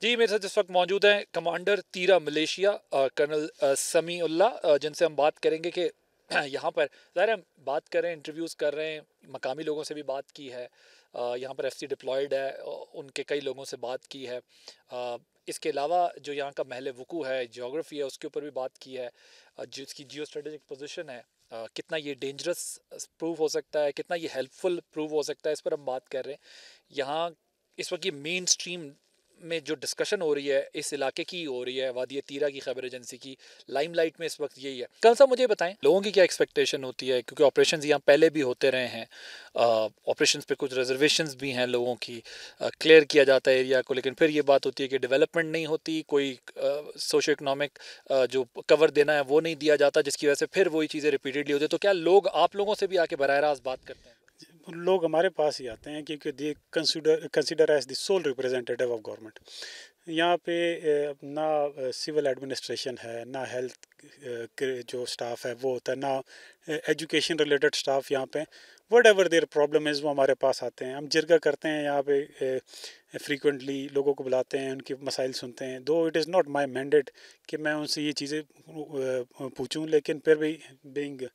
जी, मेरे साथ इस वक्त मौजूद हैं कमांडर तीरा मलेशिया कर्नल समी उल्ला, जिनसे हम बात करेंगे कि यहाँ पर ज़ाहिर है हम बात कर रहे हैं, इंटरव्यूज़ कर रहे हैं, मकामी लोगों से भी बात की है। यहाँ पर एफसी डिप्लॉयड है, उनके कई लोगों से बात की है। इसके अलावा जो यहाँ का महल वकू है, जियोग्राफी है, उसके ऊपर भी बात की है। जो इसकी जियो स्ट्रेटेजिक पोजीशन है, कितना ये डेंजरस प्रूव हो सकता है, कितना ये हेल्पफुल प्रूव हो सकता है, इस पर हम बात कर रहे हैं। यहाँ इस वक्त ये मेन स्ट्रीम में जो डिस्कशन हो रही है इस इलाके की हो रही है, वादी तीरा की खबर एजेंसी की लाइमलाइट में इस वक्त यही है। कल साहब मुझे बताएं, लोगों की क्या एक्सपेक्टेशन होती है, क्योंकि ऑपरेशंस यहाँ पहले भी होते रहे हैं, ऑपरेशंस पे कुछ रिजर्वेशंस भी हैं लोगों की, क्लियर किया जाता है एरिया को, लेकिन फिर ये बात होती है कि डेवलपमेंट नहीं होती, कोई सोशो इकनॉमिक जो कवर देना है वो नहीं दिया जाता, जिसकी वजह से फिर वही चीज़ें रिपीटेडली होती है। तो क्या लोग आप लोगों से भी आके बराह रास्त बात करते हैं? लोग हमारे पास ही आते हैं क्योंकि they consider as the sole representative of government. यहाँ पे ना सिविल एडमिनिस्ट्रेशन है, ना हेल्थ जो स्टाफ है वो होता है, ना एजुकेशन रिलेटेड स्टाफ यहाँ पे। What ever their problem is वो हमारे पास आते हैं। हम जिरगा करते हैं यहाँ पे, फ्रीक्वेंटली लोगों को बुलाते हैं, उनके मसाइल सुनते हैं। दो it is not my mandate कि मैं उनसे ये चीज़ें पूछूँ, लेकिन फिर भी बीइंग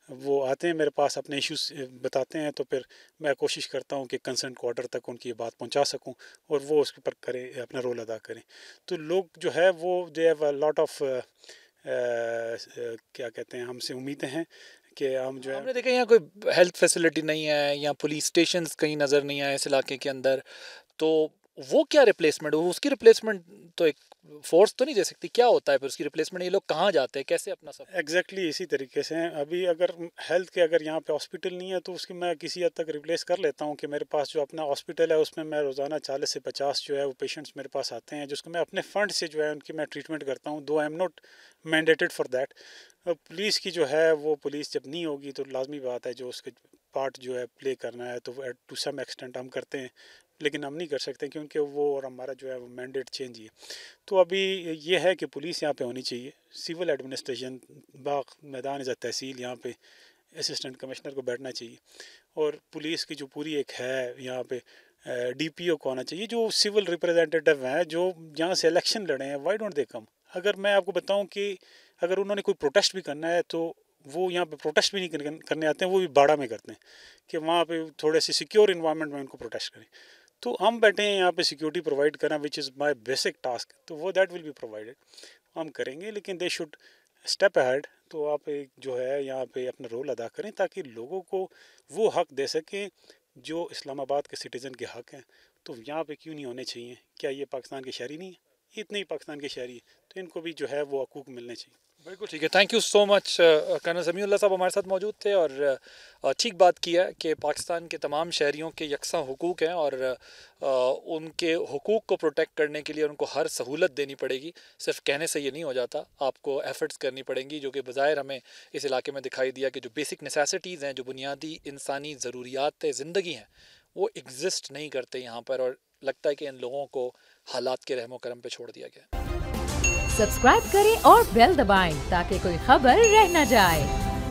वो आते हैं मेरे पास, अपने इश्यूज बताते हैं, तो फिर मैं कोशिश करता हूँ कि कंसर्न क्वार्टर तक उनकी बात पहुँचा सकूँ और वो उसके ऊपर करें, अपना रोल अदा करें। तो लोग जो है वो they have a lot of क्या कहते हैं, हमसे उम्मीदें हैं कि हम जो है। हमने देखा यहाँ कोई हेल्थ फैसिलिटी नहीं है, या पुलिस स्टेशंस कहीं नज़र नहीं आए इस इलाके के अंदर, तो वो क्या रिप्लेसमेंट हो, उसकी रिप्लेसमेंट तो एक फोर्स तो नहीं दे सकती, क्या होता है फिर उसकी रिप्लेसमेंट? ये लोग कहाँ जाते हैं, कैसे अपना सब? एग्जैक्टली इसी तरीके से हैं। अभी अगर हेल्थ के अगर यहाँ पे हॉस्पिटल नहीं है तो उसकी मैं किसी हद तक रिप्लेस कर लेता हूँ कि मेरे पास जो अपना हॉस्पिटल है उसमें मैं रोज़ाना 40 से 50 जो है वो पेशेंट्स मेरे पास आते हैं, जिसको मैं अपने फ़ंड से जो है उनकी मैं ट्रीटमेंट करता हूँ, दो I am not mandated for that. Police की जो है वो पुलिस जब नहीं होगी तो लाजमी बात है जो उसके पार्ट जो है प्ले करना है तो टू सम एक्सटेंट हम करते हैं, लेकिन हम नहीं कर सकते क्योंकि वो और हमारा जो है वो मैंडेट चेंज ही है। तो अभी ये है कि पुलिस यहाँ पे होनी चाहिए, सिविल एडमिनिस्ट्रेशन बाग मैदान इज़ तहसील, यहाँ पे असिस्टेंट कमिश्नर को बैठना चाहिए, और पुलिस की जो पूरी एक है यहाँ पे डीपीओ को आना चाहिए, जो सिविल रिप्रेजेंटेटिव हैं जो यहाँ से इलेक्शन लड़े हैं, वाई डोंट दे कम। अगर मैं आपको बताऊँ कि अगर उन्होंने कोई प्रोटेस्ट भी करना है तो वो यहाँ पे प्रोटेस्ट भी नहीं करने आते हैं, वो भी बाड़ा में करते हैं कि वहाँ पे थोड़े से सिक्योर इन्वायरमेंट में उनको प्रोटेस्ट करें। तो हम बैठे हैं यहाँ पे सिक्योरिटी प्रोवाइड करना, which is my basic task, तो वो दैट विल बी प्रोवाइडेड, हम करेंगे, लेकिन दे शुड स्टेप अहेड। तो आप एक जो है यहाँ पे अपना रोल अदा करें ताकि लोगों को वो हक दे सकें जो इस्लामाबाद के सिटीज़न के हक हैं। तो यहाँ पे क्यों नहीं होने चाहिए? क्या ये पाकिस्तान के शहरी नहीं है? इतने ही पाकिस्तान के शहरी है, तो इनको भी जो है वो हकूक़ मिलने चाहिए। बिल्कुल ठीक है, thank you so much. Colonel Samiullah साहब हमारे साथ मौजूद थे और ठीक बात की है कि पाकिस्तान के तमाम शहरियों के यकसा हुकूक हैं और उनके हुकूक को प्रोटेक्ट करने के लिए उनको हर सहूलत देनी पड़ेगी। सिर्फ कहने से ये नहीं हो जाता, आपको एफर्ट्स करनी पड़ेंगी, जो कि बज़ाहिर हमें इस इलाके में दिखाई दिया कि जो बेसिक नेसेसिटीज़ हैं, जो बुनियादी इंसानी ज़रूरियात ज़िंदगी हैं, वो एग्जिस्ट नहीं करते यहाँ पर, और लगता है कि इन लोगों को हालात के रहमो करम पे छोड़ दिया गया। सब्सक्राइब करें और बेल दबाएं ताकि कोई खबर रह न जाए।